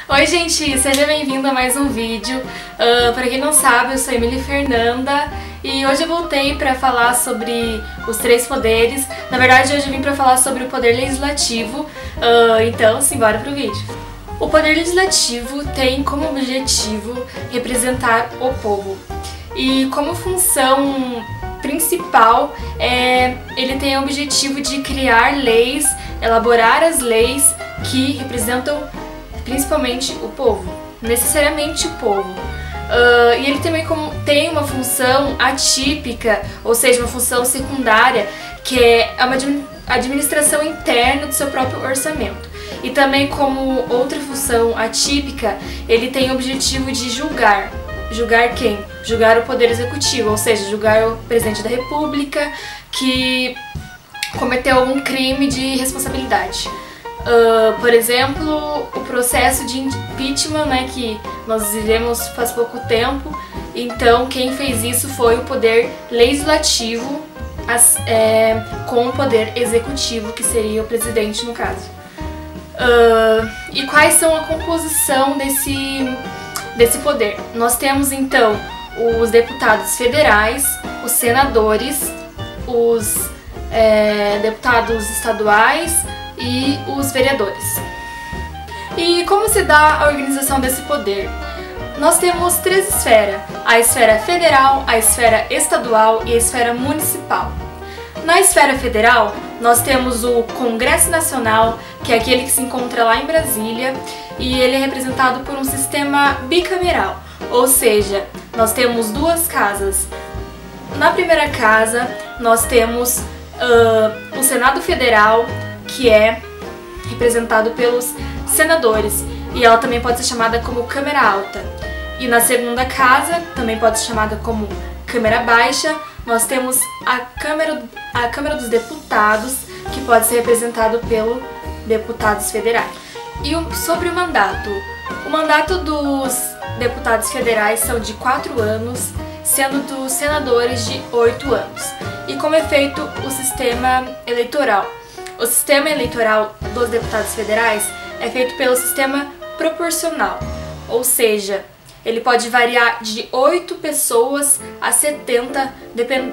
Oi gente, seja bem-vindo a mais um vídeo. Para quem não sabe, eu sou Emily Fernanda e hoje eu voltei para falar sobre os três poderes. Na verdade, hoje eu vim para falar sobre o poder legislativo, então simbora pro vídeo. O poder legislativo tem como objetivo representar o povo e como função principal ele tem o objetivo de criar leis, elaborar as leis que representam principalmente o povo, necessariamente o povo. E ele também tem uma função atípica, ou seja, uma função secundária, que é uma administração interna do seu próprio orçamento. E também como outra função atípica, ele tem o objetivo de julgar. Julgar quem? Julgar o poder executivo, ou seja, julgar o presidente da república que cometeu um crime de responsabilidade. Por exemplo, o processo de impeachment, né, que nós vivemos faz pouco tempo. Então, quem fez isso foi o poder legislativo com o poder executivo, que seria o presidente no caso. E quais são a composição desse poder? Nós temos então os deputados federais, os senadores, os deputados estaduais e os vereadores. E como se dá a organização desse poder? Nós temos três esferas: a esfera federal, a esfera estadual e a esfera municipal. Na esfera federal, nós temos o Congresso Nacional, que é aquele que se encontra lá em Brasília, e ele é representado por um sistema bicameral, ou seja, nós temos duas casas. Na primeira casa, nós temos o Senado Federal, que é representado pelos senadores, e ela também pode ser chamada como Câmara Alta. E na segunda casa, também pode ser chamada como Câmara Baixa, nós temos a Câmara dos Deputados, que pode ser representado pelos deputados federais. E sobre o mandato dos deputados federais são de 4 anos, sendo dos senadores de 8 anos. E como é feito o sistema eleitoral? O sistema eleitoral dos deputados federais é feito pelo sistema proporcional, ou seja, ele pode variar de 8 pessoas a 70,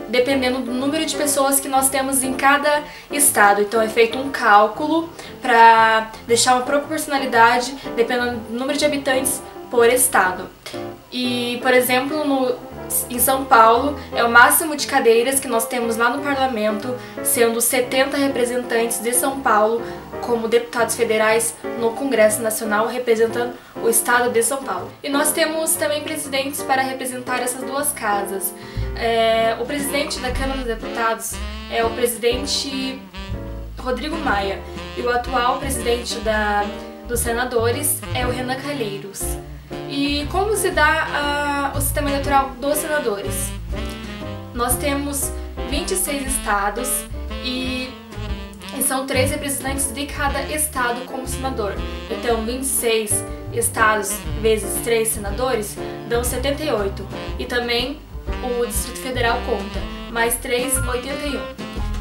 dependendo do número de pessoas que nós temos em cada estado. Então é feito um cálculo para deixar uma proporcionalidade dependendo do número de habitantes por estado. E, por exemplo, em São Paulo, é o máximo de cadeiras que nós temos lá no parlamento, sendo 70 representantes de São Paulo como deputados federais no Congresso Nacional, representando o estado de São Paulo. E nós temos também presidentes para representar essas duas casas. O presidente da Câmara dos Deputados é o presidente Rodrigo Maia, e o atual presidente dos senadores é o Renan Calheiros. E como se dá o sistema eleitoral dos senadores? Nós temos 26 estados e são 3 representantes de cada estado como senador. Então 26 estados vezes 3 senadores dão 78. E também o Distrito Federal conta, mais 3, 81.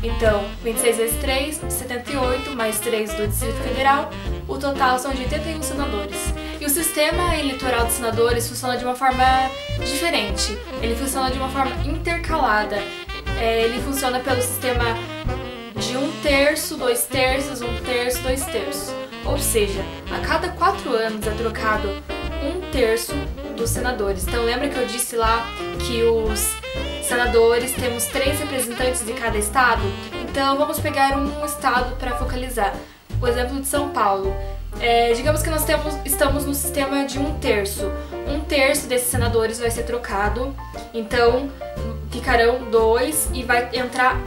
Então 26 vezes 3, 78, mais 3 do Distrito Federal, o total são de 81 senadores. E o sistema eleitoral dos senadores funciona de uma forma diferente. Ele funciona de uma forma intercalada. Ele funciona pelo sistema de 1/3, 2/3, 1/3, 2/3. Ou seja, a cada 4 anos é trocado 1/3 dos senadores. Então lembra que eu disse lá que os senadores temos 3 representantes de cada estado? Então vamos pegar um estado para focalizar. O exemplo de São Paulo. Digamos que nós estamos no sistema de 1/3. 1/3 desses senadores vai ser trocado, então ficarão 2 e vai entrar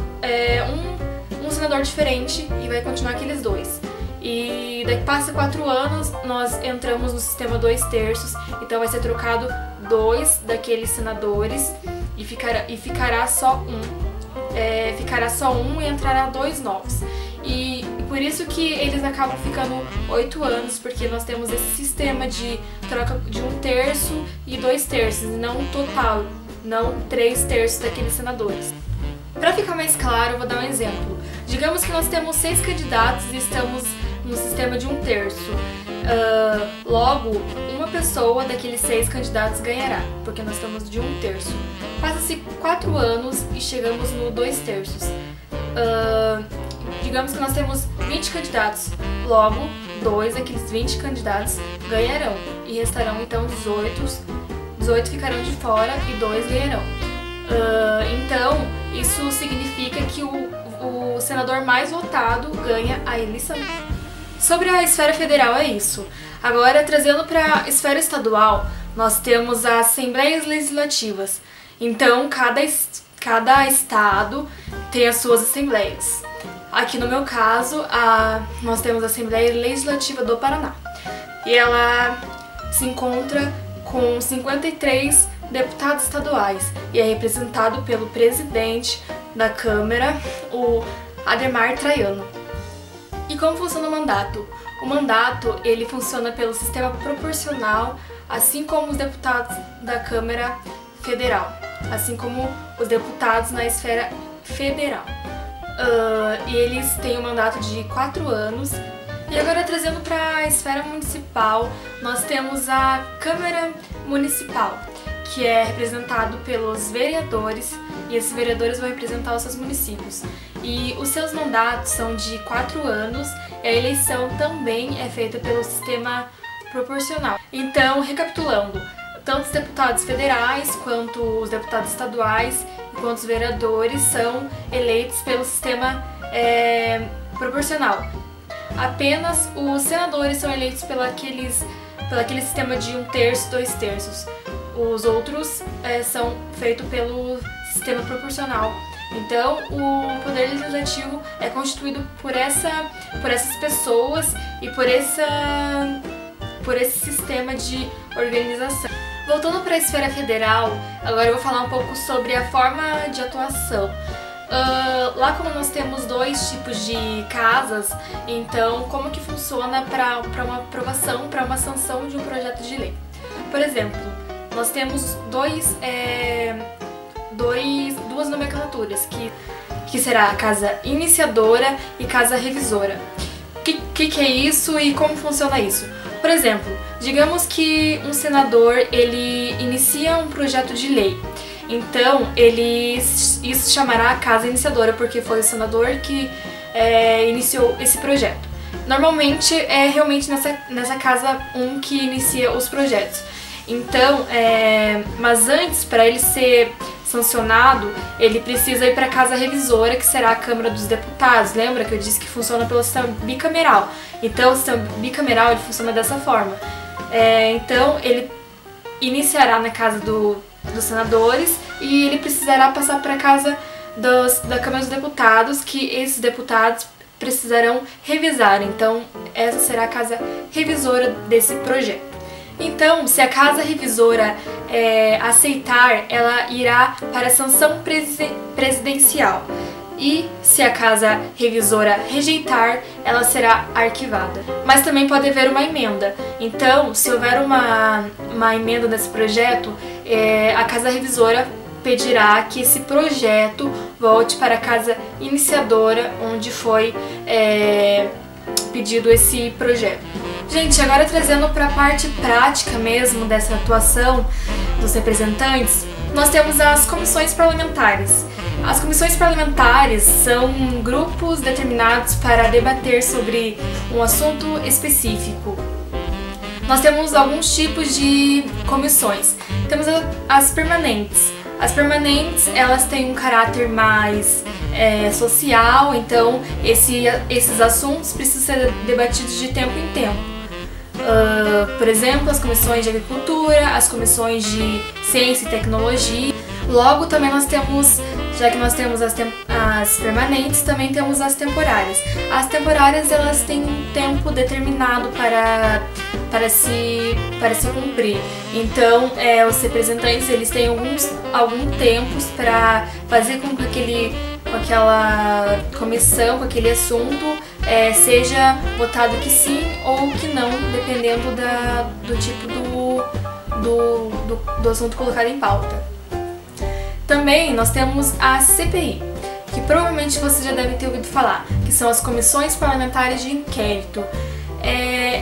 um senador diferente e vai continuar aqueles 2. E daqui passa 4 anos, nós entramos no sistema 2/3, então vai ser trocado 2 daqueles senadores e ficará só um. Ficará só um e entrará 2 novos. E por isso que eles acabam ficando 8 anos, porque nós temos esse sistema de troca de 1/3 e 2/3, não total, não 3/3 daqueles senadores. Para ficar mais claro, eu vou dar um exemplo. Digamos que nós temos 6 candidatos e estamos no sistema de 1/3. Logo, uma pessoa daqueles 6 candidatos ganhará, porque nós estamos de 1/3. Passa-se 4 anos e chegamos no 2/3. Digamos que nós temos 20 candidatos, logo 2 daqueles 20 candidatos ganharão e restarão então 18 ficarão de fora e 2 ganharão. Então, isso significa que o senador mais votado ganha a eleição. Sobre a esfera federal é isso. Agora, trazendo para a esfera estadual, nós temos as assembleias legislativas. Então, cada estado tem as suas assembleias. Aqui no meu caso, nós temos a Assembleia Legislativa do Paraná. E ela se encontra com 53 deputados estaduais e é representado pelo presidente da Câmara, o Ademar Traiano. E como funciona o mandato? O mandato, ele funciona pelo sistema proporcional, assim como os deputados da Câmara Federal, assim como os deputados na esfera federal. E eles têm um mandato de 4 anos. E agora, trazendo para a esfera municipal, nós temos a Câmara Municipal, que é representado pelos vereadores, e esses vereadores vão representar os seus municípios. E os seus mandatos são de 4 anos, e a eleição também é feita pelo sistema proporcional. Então, recapitulando, tanto os deputados federais quanto os deputados estaduais e quanto os vereadores são eleitos pelo sistema proporcional. Apenas os senadores são eleitos pelo aquele sistema de 1/3, 2/3. Os outros são feitos pelo sistema proporcional. Então, o poder legislativo é constituído por essas pessoas e por esse sistema de organização. Voltando para a esfera federal, agora eu vou falar um pouco sobre a forma de atuação. Lá, como nós temos 2 tipos de casas, então como que funciona para uma aprovação, para uma sanção de um projeto de lei? Por exemplo, nós temos duas nomenclaturas, que será a casa iniciadora e casa revisora. O que é isso e como funciona isso? Por exemplo, digamos que um senador ele inicia um projeto de lei. Então, isso chamará a casa iniciadora, porque foi o senador que iniciou esse projeto. Normalmente é realmente nessa casa que inicia os projetos. Então, mas antes, para ele ser sancionado, ele precisa ir para a casa revisora, que será a Câmara dos Deputados. Lembra que eu disse que funciona pelo sistema bicameral? Então, o sistema bicameral ele funciona dessa forma. Então, ele iniciará na casa dos senadores e ele precisará passar para a casa da Câmara dos Deputados, que esses deputados precisarão revisar. Então, essa será a casa revisora desse projeto. Então, se a casa revisora aceitar, ela irá para a sanção presidencial. E se a casa revisora rejeitar, ela será arquivada. Mas também pode haver uma emenda. Então, se houver uma emenda nesse projeto, a casa revisora pedirá que esse projeto volte para a casa iniciadora, onde foi pedido esse projeto. Gente, agora trazendo para a parte prática mesmo dessa atuação dos representantes, nós temos as comissões parlamentares. As comissões parlamentares são grupos determinados para debater sobre um assunto específico. Nós temos alguns tipos de comissões. Temos as permanentes. As permanentes, elas têm um caráter mais social, então esses assuntos precisam ser debatidos de tempo em tempo. Por exemplo, as comissões de agricultura, as comissões de ciência e tecnologia. Logo, também nós temos, já que nós temos as permanentes, também temos as temporárias. As temporárias, elas têm um tempo determinado para se cumprir. Então, os representantes, eles têm algum tempo para fazer com que aquela comissão, com aquele assunto, seja votado que sim ou que não, dependendo do tipo do assunto colocado em pauta. Também nós temos a CPI, que provavelmente você já deve ter ouvido falar, que são as comissões parlamentares de inquérito.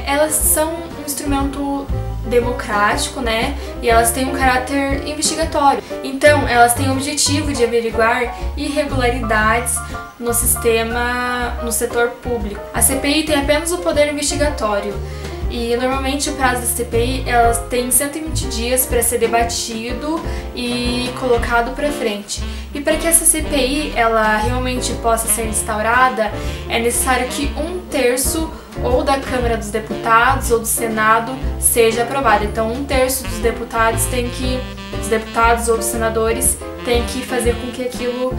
elas são um instrumento democrático, né? E elas têm um caráter investigatório. Então, elas têm o objetivo de averiguar irregularidades no setor público. A CPI tem apenas o poder investigatório. E normalmente o prazo da CPI elas tem 120 dias para ser debatido e colocado para frente. E para que essa CPI ela realmente possa ser instaurada, é necessário que 1/3 ou da Câmara dos Deputados ou do Senado seja aprovado. Então 1/3 dos deputados ou dos senadores tem que fazer com que aquilo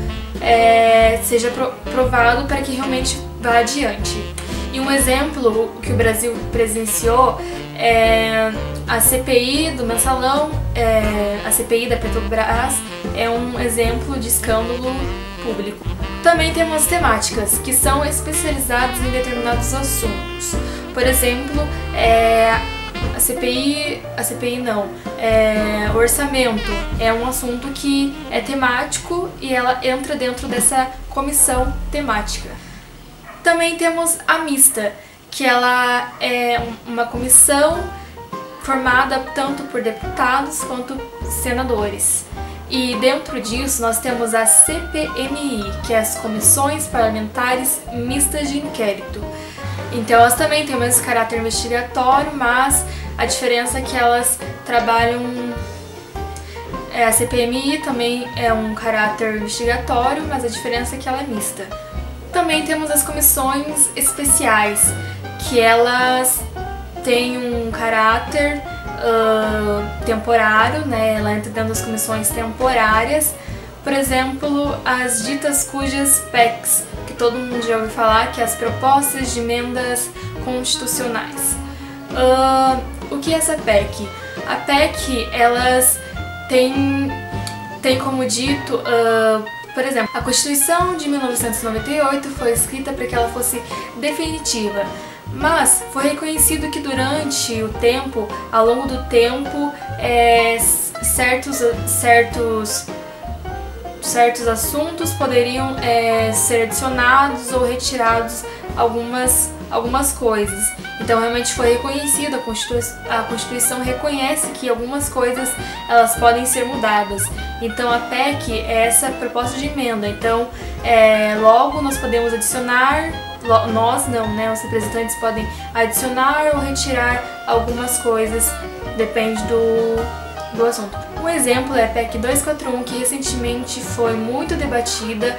seja aprovado para que realmente vá adiante. E um exemplo que o Brasil presenciou é a CPI do Mensalão, a CPI da Petrobras é um exemplo de escândalo público. Também temos temáticas que são especializadas em determinados assuntos. Por exemplo, o orçamento é um assunto que é temático e ela entra dentro dessa comissão temática. Também temos a mista, que ela é uma comissão formada tanto por deputados quanto senadores. E dentro disso nós temos a CPMI, que é as Comissões Parlamentares Mistas de Inquérito. Então elas também têm o mesmo caráter investigatório, mas a diferença é que elas trabalham... A CPMI também é um caráter investigatório, mas a diferença é que ela é mista. Também temos as comissões especiais, que elas têm um caráter temporário, né? Ela entra dentro das comissões temporárias. Por exemplo, as ditas cujas PECs, que todo mundo já ouviu falar, que é as propostas de emendas constitucionais. O que é essa PEC? A PEC, elas têm como dito... Por exemplo, a Constituição de 1998 foi escrita para que ela fosse definitiva, mas foi reconhecido que durante o tempo, ao longo do tempo, certos assuntos poderiam ser adicionados ou retirados algumas coisas. Então realmente foi reconhecido, a Constituição reconhece que algumas coisas elas podem ser mudadas. Então a PEC é essa proposta de emenda. Então logo nós podemos adicionar, nós não, né? Os representantes podem adicionar ou retirar algumas coisas, depende do assunto. Um exemplo é a PEC 241, que recentemente foi muito debatida,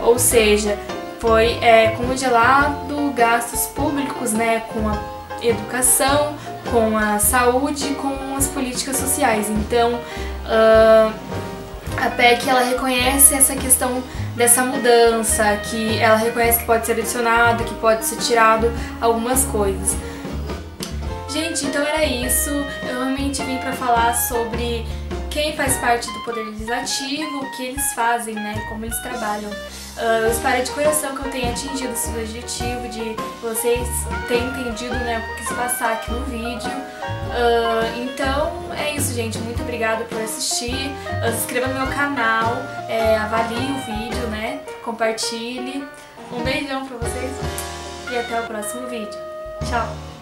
ou seja, foi congelado gastos públicos, né, com a educação, com a saúde, com as políticas sociais. Então, a PEC ela reconhece essa questão dessa mudança, que ela reconhece que pode ser adicionado, que pode ser tirado algumas coisas. Gente, então era isso. Eu realmente vim para falar sobre quem faz parte do Poder Legislativo, o que eles fazem, né, como eles trabalham. Eu espero de coração que eu tenha atingido esse objetivo, de vocês terem entendido, né, o que eu quis passar aqui no vídeo. Então é isso, gente. Muito obrigada por assistir. Se inscreva no meu canal, avalie o vídeo, né, compartilhe. Um beijão pra vocês e até o próximo vídeo. Tchau!